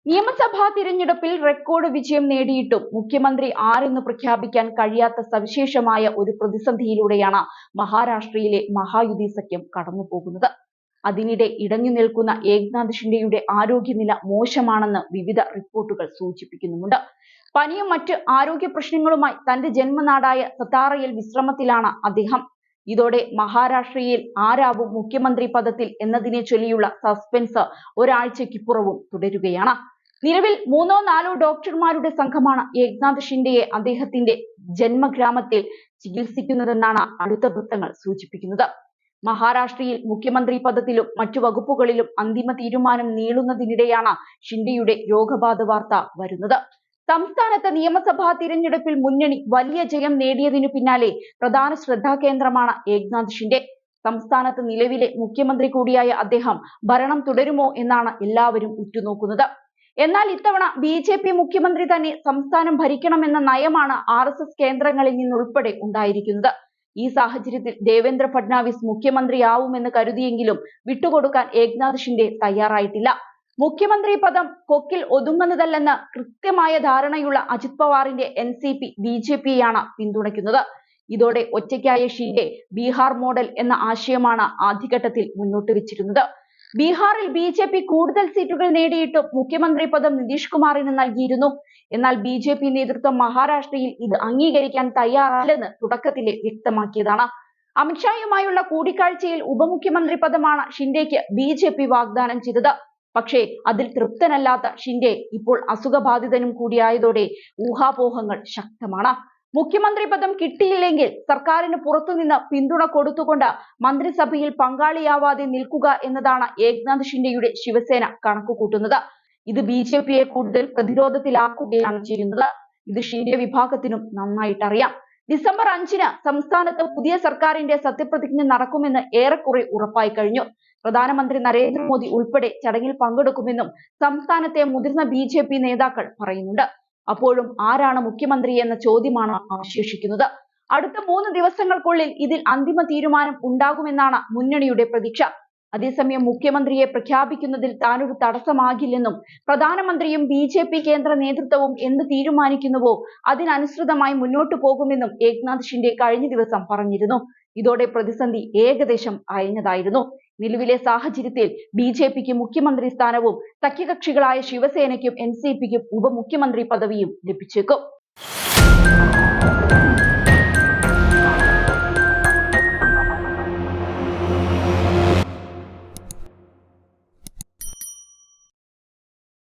നിയമസഭാ തിരഞ്ഞെടുപ്പിൽ റെക്കോർഡ് വിജയം നേടിയിട്ടും മുഖ്യമന്ത്രി ആരെന്ന് പ്രഖ്യാപിക്കാൻ കഴിയാത്ത സവിശേഷമായ ഒരു പ്രതിസന്ധിയിലൂടെയാണ് മഹാരാഷ്ട്രയിലെ മഹായുതി സഖ്യം കടന്നുപോകുന്നത്. അതിനിടെ ഇടഞ്ഞു നിൽക്കുന്ന ഏക്നാഥ് ഷിൻഡെയുടെ ആരോഗ്യനില മോശമാണെന്ന് വിവിധ റിപ്പോർട്ടുകൾ സൂചിപ്പിക്കുന്നുമുണ്ട്. പനിയും മറ്റ് ആരോഗ്യ പ്രശ്നങ്ങളുമായി തന്റെ ജന്മനാടായ സത്താറയിൽ വിശ്രമത്തിലാണ് അദ്ദേഹം. ഇതോടെ മഹാരാഷ്ട്രയിൽ ആരാവും മുഖ്യമന്ത്രി പദത്തിൽ എന്നതിനെ ചൊല്ലിയുള്ള സസ്പെൻസ് ഒരാഴ്ചയ്ക്കിപ്പുറവും തുടരുകയാണ്. നിലവിൽ 3-4 ഡോക്ടർമാരുടെ സംഘമാണ് ഏക്നാഥ് ഷിൻഡെയെ അദ്ദേഹത്തിന്റെ ജന്മഗ്രാമത്തിൽ ചികിത്സിക്കുന്നതെന്നാണ് അടുത്ത വൃത്തങ്ങൾ സൂചിപ്പിക്കുന്നത്. മഹാരാഷ്ട്രയിൽ മുഖ്യമന്ത്രി പദത്തിലും മറ്റു വകുപ്പുകളിലും അന്തിമ തീരുമാനം നീളുന്നതിനിടെയാണ് ഷിൻഡെയുടെ രോഗബാധ വാർത്ത വരുന്നത്. സംസ്ഥാനത്ത് നിയമസഭാ തിരഞ്ഞെടുപ്പിൽ മുന്നണി വലിയ ജയം നേടിയതിനു പിന്നാലെ പ്രധാന ശ്രദ്ധാകേന്ദ്രമാണ് ഏക്നാഥ് ഷിൻഡെ. സംസ്ഥാനത്ത് നിലവിലെ മുഖ്യമന്ത്രി കൂടിയായ അദ്ദേഹം ഭരണം തുടരുമോ എന്നാണ് എല്ലാവരും ഉറ്റുനോക്കുന്നത്. എന്നാൽ ഇത്തവണ BJP മുഖ്യമന്ത്രി തന്നെ സംസ്ഥാനം ഭരിക്കണമെന്ന നയമാണ് RSS കേന്ദ്രങ്ങളിൽ നിന്നുൾപ്പെടെ ഉണ്ടായിരിക്കുന്നത്. ഈ സാഹചര്യത്തിൽ ദേവേന്ദ്ര ഫഡ്നാവിസ് മുഖ്യമന്ത്രിയാവുമെന്ന് കരുതിയെങ്കിലും വിട്ടുകൊടുക്കാൻ ഏക്നാഥ് ഷിൻഡെ തയ്യാറായിട്ടില്ല. മുഖ്യമന്ത്രി പദം കൊക്കിൽ ഒതുങ്ങുന്നതല്ലെന്ന് കൃത്യമായ ധാരണയുള്ള അജിത് പവാറിന്റെ NCP BJPയെയാണ് പിന്തുണയ്ക്കുന്നത്. ഇതോടെ ഒറ്റയ്ക്കായ ഷിൻഡെ ബീഹാർ മോഡൽ എന്ന ആശയമാണ് ആദ്യഘട്ടത്തിൽ മുന്നോട്ട് വെച്ചിരുന്നത്. ബീഹാറിൽ BJP കൂടുതൽ സീറ്റുകൾ നേടിയിട്ടും മുഖ്യമന്ത്രി പദം നിതീഷ് കുമാറിന് നൽകിയിരുന്നു. എന്നാൽ BJP നേതൃത്വം മഹാരാഷ്ട്രയിൽ ഇത് അംഗീകരിക്കാൻ തയ്യാറല്ലെന്ന് തുടക്കത്തിലെ വ്യക്തമാക്കിയതാണ്. അമിത്ഷായുമായുള്ള കൂടിക്കാഴ്ചയിൽ ഉപമുഖ്യമന്ത്രി പദമാണ് ഷിൻഡെയ്ക്ക് BJP വാഗ്ദാനം ചെയ്തത്. പക്ഷേ അതിൽ തൃപ്തനല്ലാത്ത ഷിൻഡെ ഇപ്പോൾ അസുഖബാധിതനും കൂടിയായതോടെ ഊഹാപോഹങ്ങൾ ശക്തമാണ്. മുഖ്യമന്ത്രി പദം കിട്ടിയില്ലെങ്കിൽ സർക്കാരിന് പുറത്തുനിന്ന് പിന്തുണ കൊടുത്തുകൊണ്ട് മന്ത്രിസഭയിൽ പങ്കാളിയാവാതെ നിൽക്കുക എന്നതാണ് ഏക്നാഥ് ഷിൻഡെയുടെ ശിവസേന കണക്കുകൂട്ടുന്നത്. ഇത് BJPയെ കൂടുതൽ പ്രതിരോധത്തിലാക്കുകയാണ് ചെയ്യുന്നത്. ഇത് ഷിൻഡെ വിഭാഗത്തിനും നന്നായിട്ടറിയാം. ഡിസംബർ 5-ന് സംസ്ഥാനത്ത് പുതിയ സർക്കാരിന്റെ സത്യപ്രതിജ്ഞ നടക്കുമെന്ന് ഏറെക്കുറെ ഉറപ്പായി കഴിഞ്ഞു. പ്രധാനമന്ത്രി നരേന്ദ്രമോദി ഉൾപ്പെടെ ചടങ്ങിൽ പങ്കെടുക്കുമെന്നും സംസ്ഥാനത്തെ മുതിർന്ന BJP നേതാക്കൾ പറയുന്നുണ്ട്. അപ്പോഴും ആരാണ് മുഖ്യമന്ത്രി എന്ന ചോദ്യമാണ് അവശേഷിക്കുന്നത്. അടുത്ത 3 ദിവസങ്ങൾക്കുള്ളിൽ ഇതിൽ അന്തിമ തീരുമാനം ഉണ്ടാകുമെന്നാണ് മുന്നണിയുടെ പ്രതീക്ഷ. അതേസമയം മുഖ്യമന്ത്രിയെ പ്രഖ്യാപിക്കുന്നതിൽ താനൊരു തടസ്സമാകില്ലെന്നും പ്രധാനമന്ത്രിയും BJP കേന്ദ്ര നേതൃത്വവും എന്ത് തീരുമാനിക്കുന്നുവോ അതിനനുസൃതമായി മുന്നോട്ടു പോകുമെന്നും ഏക്നാഥ് ഷിൻഡെ കഴിഞ്ഞ ദിവസം പറഞ്ഞിരുന്നു. ഇതോടെ പ്രതിസന്ധി ഏകദേശം അയഞ്ഞതായിരുന്നു. നിലവിലെ സാഹചര്യത്തിൽ BJPക്ക് മുഖ്യമന്ത്രി സ്ഥാനവും സഖ്യകക്ഷികളായ ശിവസേനയ്ക്കും NCPക്കും ഉപമുഖ്യമന്ത്രി പദവിയും ലഭിച്ചേക്കും.